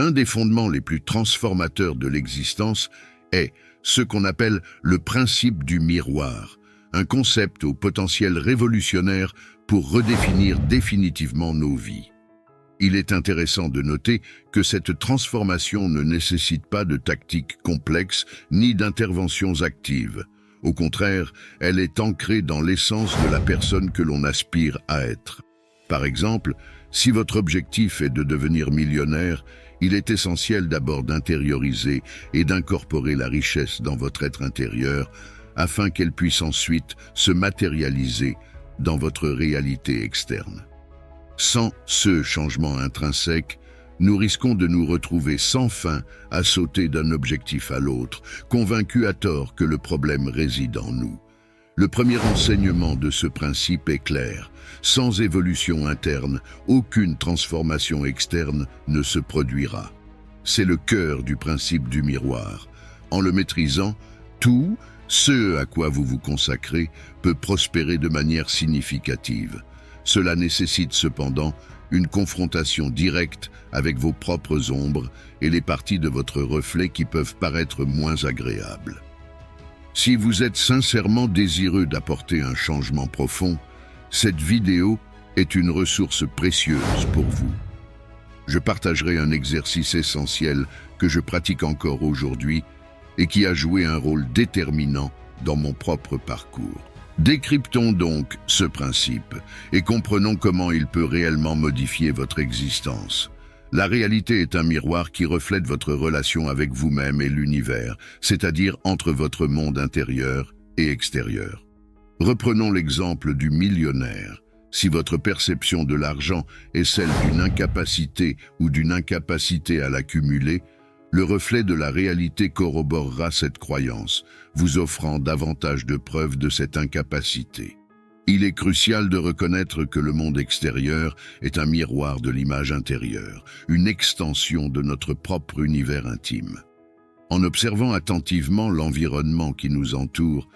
L'un des fondements les plus transformateurs de l'existence est ce qu'on appelle le principe du miroir, un concept au potentiel révolutionnaire pour redéfinir définitivement nos vies. Il est intéressant de noter que cette transformation ne nécessite pas de tactiques complexes ni d'interventions actives. Au contraire, elle est ancrée dans l'essence de la personne que l'on aspire à être. Par exemple, si votre objectif est de devenir millionnaire, il est essentiel d'abord d'intérioriser et d'incorporer la richesse dans votre être intérieur afin qu'elle puisse ensuite se matérialiser dans votre réalité externe. Sans ce changement intrinsèque, nous risquons de nous retrouver sans fin à sauter d'un objectif à l'autre, convaincus à tort que le problème réside en nous. Le premier enseignement de ce principe est clair. Sans évolution interne, aucune transformation externe ne se produira. C'est le cœur du principe du miroir. En le maîtrisant, tout ce à quoi vous vous consacrez peut prospérer de manière significative. Cela nécessite cependant une confrontation directe avec vos propres ombres et les parties de votre reflet qui peuvent paraître moins agréables. Si vous êtes sincèrement désireux d'apporter un changement profond, cette vidéo est une ressource précieuse pour vous. Je partagerai un exercice essentiel que je pratique encore aujourd'hui et qui a joué un rôle déterminant dans mon propre parcours. Décryptons donc ce principe et comprenons comment il peut réellement modifier votre existence. La réalité est un miroir qui reflète votre relation avec vous-même et l'univers, c'est-à-dire entre votre monde intérieur et extérieur. Reprenons l'exemple du millionnaire. Si votre perception de l'argent est celle d'une incapacité ou d'une incapacité à l'accumuler, le reflet de la réalité corroborera cette croyance, vous offrant davantage de preuves de cette incapacité. Il est crucial de reconnaître que le monde extérieur est un miroir de l'image intérieure, une extension de notre propre univers intime. En observant attentivement l'environnement qui nous entoure,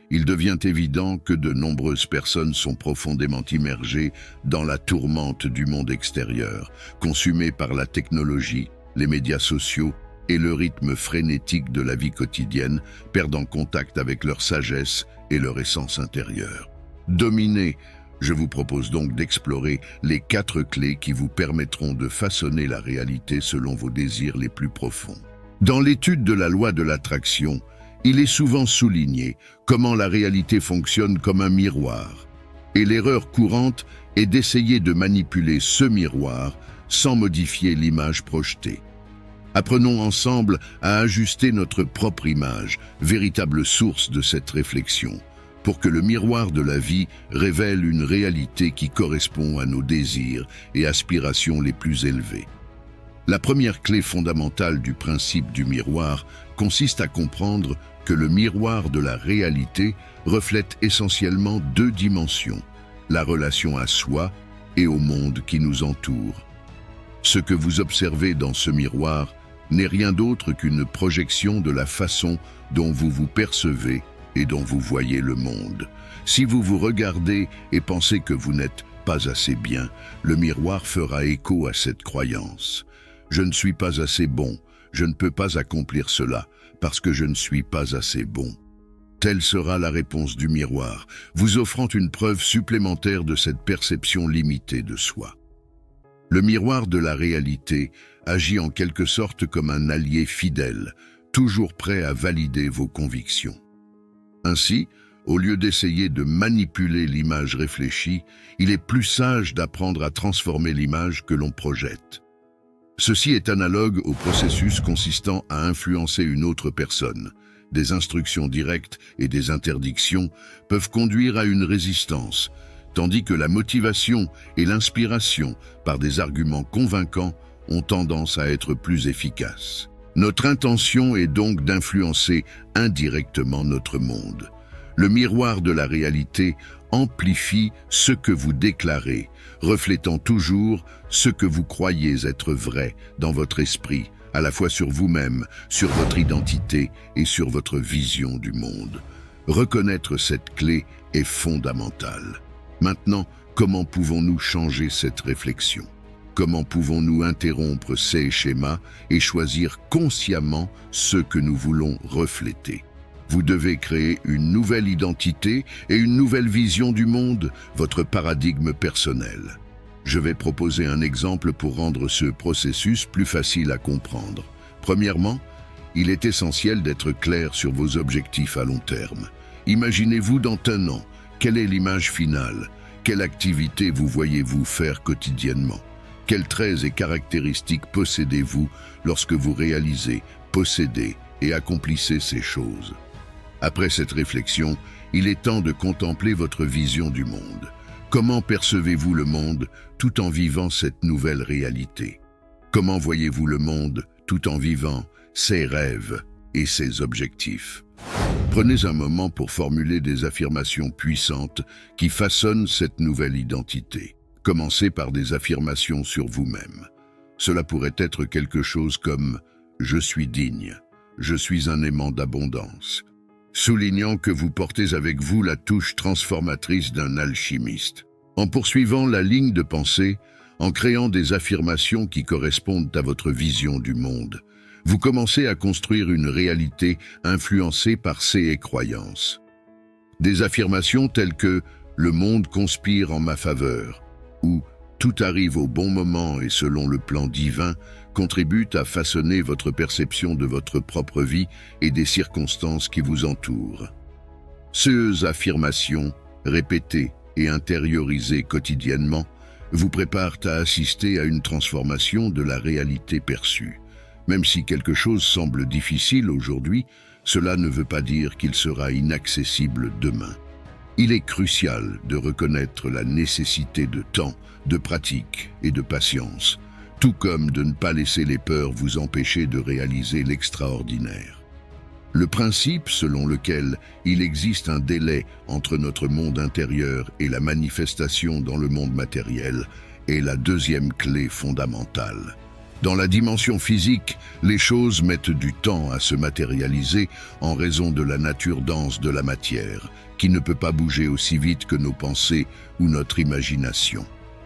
il devient évident que de nombreuses personnes sont profondément immergées dans la tourmente du monde extérieur, consumées par la technologie, les médias sociaux et le rythme frénétique de la vie quotidienne, perdant contact avec leur sagesse et leur essence intérieure. Dominés, je vous propose donc d'explorer les 4 clés qui vous permettront de façonner la réalité selon vos désirs les plus profonds. Dans l'étude de la loi de l'attraction, il est souvent souligné comment la réalité fonctionne comme un miroir. Et l'erreur courante est d'essayer de manipuler ce miroir sans modifier l'image projetée. Apprenons ensemble à ajuster notre propre image, véritable source de cette réflexion, pour que le miroir de la vie révèle une réalité qui correspond à nos désirs et aspirations les plus élevés. La première clé fondamentale du principe du miroir consiste à comprendre que le miroir de la réalité reflète essentiellement 2 dimensions, la relation à soi et au monde qui nous entoure. Ce que vous observez dans ce miroir n'est rien d'autre qu'une projection de la façon dont vous vous percevez et dont vous voyez le monde. Si vous vous regardez et pensez que vous n'êtes pas assez bien, le miroir fera écho à cette croyance. Je ne suis pas assez bon, je ne peux pas accomplir cela, parce que je ne suis pas assez bon. Telle sera la réponse du miroir, vous offrant une preuve supplémentaire de cette perception limitée de soi. Le miroir de la réalité agit en quelque sorte comme un allié fidèle, toujours prêt à valider vos convictions. Ainsi, au lieu d'essayer de manipuler l'image réfléchie, il est plus sage d'apprendre à transformer l'image que l'on projette. Ceci est analogue au processus consistant à influencer une autre personne. Des instructions directes et des interdictions peuvent conduire à une résistance, tandis que la motivation et l'inspiration, par des arguments convaincants, ont tendance à être plus efficaces. Notre intention est donc d'influencer indirectement notre monde. Le miroir de la réalité amplifie ce que vous déclarez, reflétant toujours ce que vous croyez être vrai dans votre esprit, à la fois sur vous-même, sur votre identité et sur votre vision du monde. Reconnaître cette clé est fondamental. Maintenant, comment pouvons-nous changer cette réflexion ? Comment pouvons-nous interrompre ces schémas et choisir consciemment ceux que nous voulons refléter? Vous devez créer une nouvelle identité et une nouvelle vision du monde, votre paradigme personnel. Je vais proposer un exemple pour rendre ce processus plus facile à comprendre. Premièrement, il est essentiel d'être clair sur vos objectifs à long terme. Imaginez-vous dans un an. Quelle est l'image finale? Quelle activité vous voyez-vous faire quotidiennement? Quels traits et caractéristiques possédez-vous lorsque vous réalisez, possédez et accomplissez ces choses? Après cette réflexion, il est temps de contempler votre vision du monde. Comment percevez-vous le monde tout en vivant cette nouvelle réalité? Comment voyez-vous le monde tout en vivant ses rêves et ses objectifs? Prenez un moment pour formuler des affirmations puissantes qui façonnent cette nouvelle identité. Commencez par des affirmations sur vous-même. Cela pourrait être quelque chose comme « Je suis digne »,« Je suis un aimant d'abondance », soulignant que vous portez avec vous la touche transformatrice d'un alchimiste. En poursuivant la ligne de pensée, en créant des affirmations qui correspondent à votre vision du monde, vous commencez à construire une réalité influencée par ces croyances. Des affirmations telles que « Le monde conspire en ma faveur » ou « Tout arrive au bon moment et selon le plan divin » contribuent à façonner votre perception de votre propre vie et des circonstances qui vous entourent. Ces affirmations, répétées et intériorisées quotidiennement, vous préparent à assister à une transformation de la réalité perçue. Même si quelque chose semble difficile aujourd'hui, cela ne veut pas dire qu'il sera inaccessible demain. Il est crucial de reconnaître la nécessité de temps, de pratique et de patience, tout comme de ne pas laisser les peurs vous empêcher de réaliser l'extraordinaire. Le principe selon lequel il existe un délai entre notre monde intérieur et la manifestation dans le monde matériel est la deuxième clé fondamentale. Dans la dimension physique, les choses mettent du temps à se matérialiser en raison de la nature dense de la matière, qui ne peut pas bouger aussi vite que nos pensées ou notre imagination.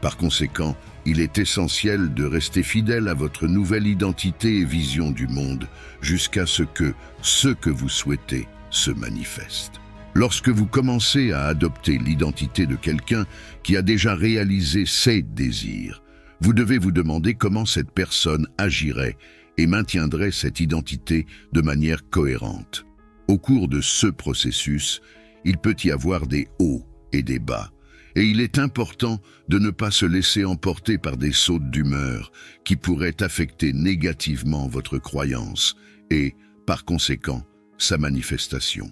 Par conséquent, il est essentiel de rester fidèle à votre nouvelle identité et vision du monde jusqu'à ce que vous souhaitez se manifeste. Lorsque vous commencez à adopter l'identité de quelqu'un qui a déjà réalisé ses désirs, vous devez vous demander comment cette personne agirait et maintiendrait cette identité de manière cohérente. Au cours de ce processus, il peut y avoir des hauts et des bas, et il est important de ne pas se laisser emporter par des sautes d'humeur qui pourraient affecter négativement votre croyance et, par conséquent, sa manifestation.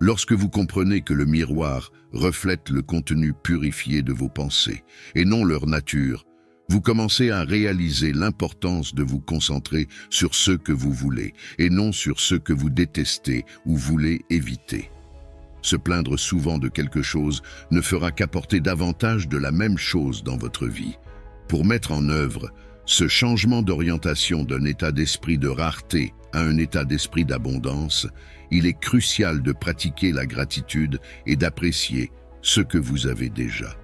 Lorsque vous comprenez que le miroir reflète le contenu purifié de vos pensées et non leur nature, vous commencez à réaliser l'importance de vous concentrer sur ce que vous voulez et non sur ce que vous détestez ou voulez éviter. Se plaindre souvent de quelque chose ne fera qu'apporter davantage de la même chose dans votre vie. Pour mettre en œuvre ce changement d'orientation d'un état d'esprit de rareté à un état d'esprit d'abondance, il est crucial de pratiquer la gratitude et d'apprécier ce que vous avez déjà.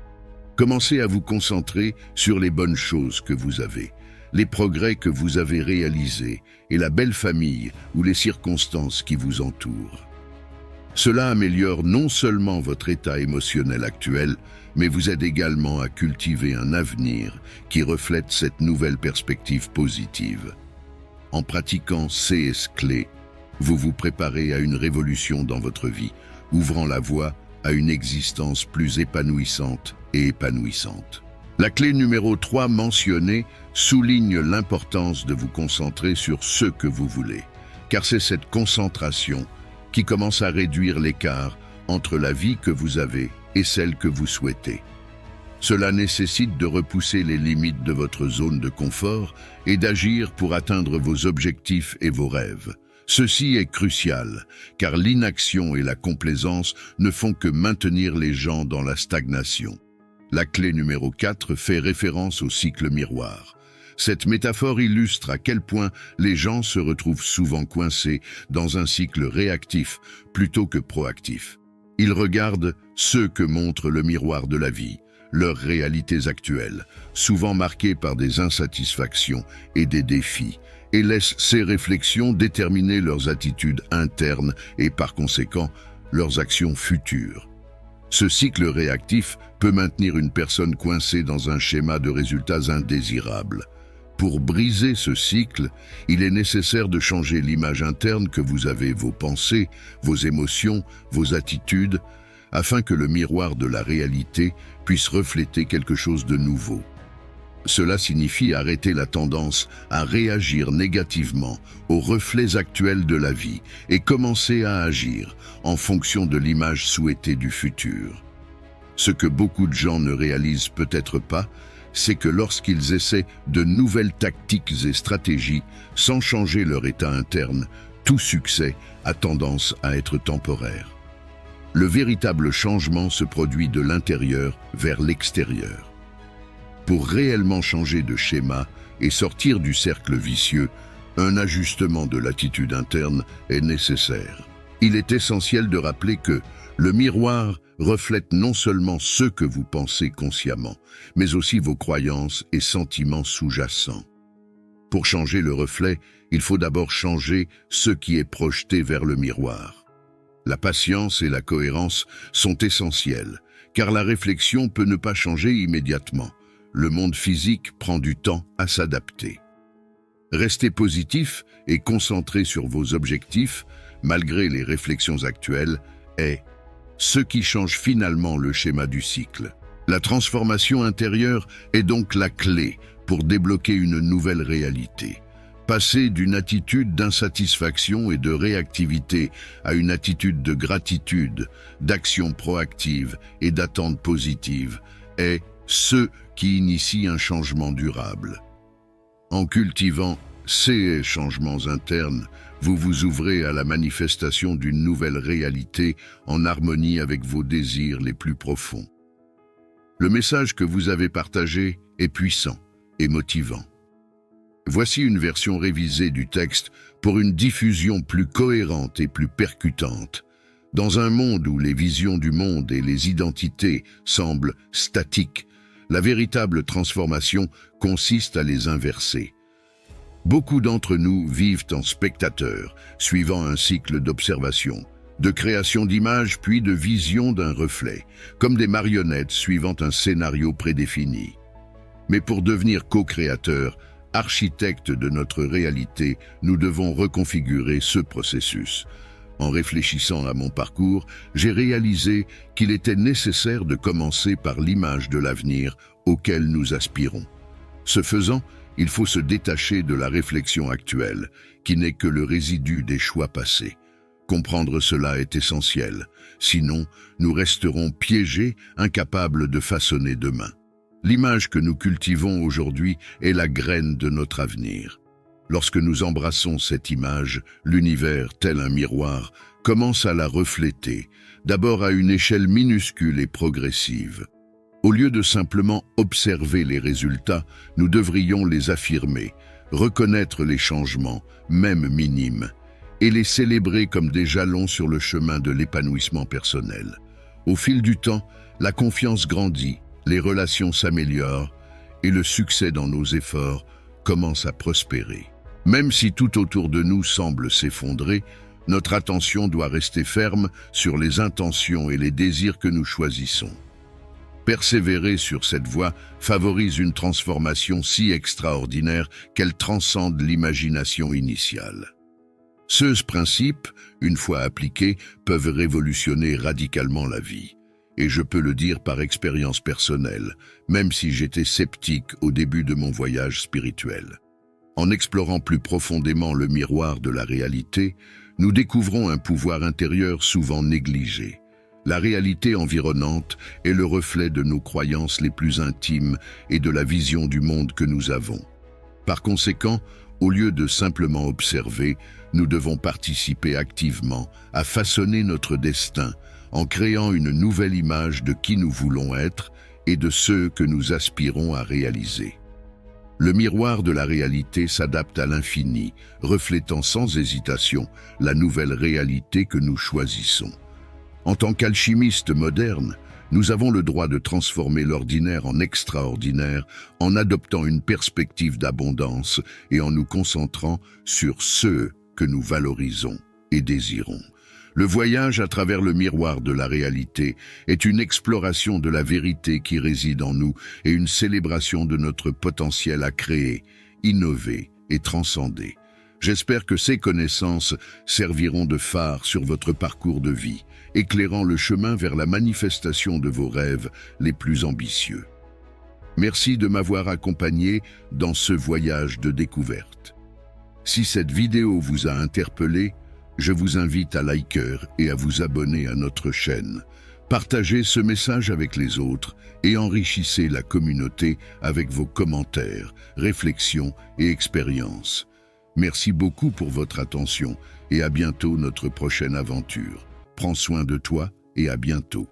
Commencez à vous concentrer sur les bonnes choses que vous avez, les progrès que vous avez réalisés et la belle famille ou les circonstances qui vous entourent. Cela améliore non seulement votre état émotionnel actuel, mais vous aide également à cultiver un avenir qui reflète cette nouvelle perspective positive. En pratiquant ces clés, vous vous préparez à une révolution dans votre vie, ouvrant la voie à une existence plus épanouissante et épanouissante. La clé numéro 3 mentionnée souligne l'importance de vous concentrer sur ce que vous voulez, car c'est cette concentration qui commence à réduire l'écart entre la vie que vous avez et celle que vous souhaitez. Cela nécessite de repousser les limites de votre zone de confort et d'agir pour atteindre vos objectifs et vos rêves. Ceci est crucial, car l'inaction et la complaisance ne font que maintenir les gens dans la stagnation. La clé numéro 4 fait référence au cycle miroir. Cette métaphore illustre à quel point les gens se retrouvent souvent coincés dans un cycle réactif plutôt que proactif. Ils regardent ce que montre le miroir de la vie, leurs réalités actuelles, souvent marquées par des insatisfactions et des défis, et laissent ces réflexions déterminer leurs attitudes internes et par conséquent leurs actions futures. Ce cycle réactif peut maintenir une personne coincée dans un schéma de résultats indésirables. Pour briser ce cycle, il est nécessaire de changer l'image interne que vous avez, vos pensées, vos émotions, vos attitudes, afin que le miroir de la réalité puisse refléter quelque chose de nouveau. Cela signifie arrêter la tendance à réagir négativement aux reflets actuels de la vie et commencer à agir en fonction de l'image souhaitée du futur. Ce que beaucoup de gens ne réalisent peut-être pas, c'est que lorsqu'ils essaient de nouvelles tactiques et stratégies sans changer leur état interne, tout succès a tendance à être temporaire. Le véritable changement se produit de l'intérieur vers l'extérieur. Pour réellement changer de schéma et sortir du cercle vicieux, un ajustement de l'attitude interne est nécessaire. Il est essentiel de rappeler que le miroir reflète non seulement ce que vous pensez consciemment, mais aussi vos croyances et sentiments sous-jacents. Pour changer le reflet, il faut d'abord changer ce qui est projeté vers le miroir. La patience et la cohérence sont essentielles, car la réflexion peut ne pas changer immédiatement. Le monde physique prend du temps à s'adapter. Restez positif et concentré sur vos objectifs, malgré les réflexions actuelles, est ce qui change finalement le schéma du cycle. La transformation intérieure est donc la clé pour débloquer une nouvelle réalité. Passer d'une attitude d'insatisfaction et de réactivité à une attitude de gratitude, d'action proactive et d'attente positive est ce qui initie un changement durable. En cultivant ces changements internes, vous vous ouvrez à la manifestation d'une nouvelle réalité en harmonie avec vos désirs les plus profonds. Le message que vous avez partagé est puissant et motivant. Voici une version révisée du texte pour une diffusion plus cohérente et plus percutante. Dans un monde où les visions du monde et les identités semblent statiques, la véritable transformation consiste à les inverser. Beaucoup d'entre nous vivent en spectateurs, suivant un cycle d'observation, de création d'images puis de vision d'un reflet, comme des marionnettes suivant un scénario prédéfini. Mais pour devenir co-créateurs, architectes de notre réalité, nous devons reconfigurer ce processus. En réfléchissant à mon parcours, j'ai réalisé qu'il était nécessaire de commencer par l'image de l'avenir auquel nous aspirons. Ce faisant, il faut se détacher de la réflexion actuelle, qui n'est que le résidu des choix passés. Comprendre cela est essentiel, sinon nous resterons piégés, incapables de façonner demain. L'image que nous cultivons aujourd'hui est la graine de notre avenir. Lorsque nous embrassons cette image, l'univers, tel un miroir, commence à la refléter, d'abord à une échelle minuscule et progressive. Au lieu de simplement observer les résultats, nous devrions les affirmer, reconnaître les changements, même minimes, et les célébrer comme des jalons sur le chemin de l'épanouissement personnel. Au fil du temps, la confiance grandit, les relations s'améliorent et le succès dans nos efforts commence à prospérer. Même si tout autour de nous semble s'effondrer, notre attention doit rester ferme sur les intentions et les désirs que nous choisissons. Persévérer sur cette voie favorise une transformation si extraordinaire qu'elle transcende l'imagination initiale. Ces principes, une fois appliqués, peuvent révolutionner radicalement la vie. Et je peux le dire par expérience personnelle, même si j'étais sceptique au début de mon voyage spirituel. En explorant plus profondément le miroir de la réalité, nous découvrons un pouvoir intérieur souvent négligé. La réalité environnante est le reflet de nos croyances les plus intimes et de la vision du monde que nous avons. Par conséquent, au lieu de simplement observer, nous devons participer activement à façonner notre destin en créant une nouvelle image de qui nous voulons être et de ce que nous aspirons à réaliser. Le miroir de la réalité s'adapte à l'infini, reflétant sans hésitation la nouvelle réalité que nous choisissons. En tant qu'alchimiste moderne, Nous avons le droit de transformer l'ordinaire en extraordinaire en adoptant une perspective d'abondance et en nous concentrant sur ceux que nous valorisons et désirons. Le voyage à travers le miroir de la réalité est une exploration de la vérité qui réside en nous et une célébration de notre potentiel à créer, innover et transcender. J'espère que ces connaissances serviront de phare sur votre parcours de vie, éclairant le chemin vers la manifestation de vos rêves les plus ambitieux. Merci de m'avoir accompagné dans ce voyage de découverte. Si cette vidéo vous a interpellé, je vous invite à liker et à vous abonner à notre chaîne. Partagez ce message avec les autres et enrichissez la communauté avec vos commentaires, réflexions et expériences. Merci beaucoup pour votre attention et à bientôt notre prochaine aventure. Prends soin de toi et à bientôt.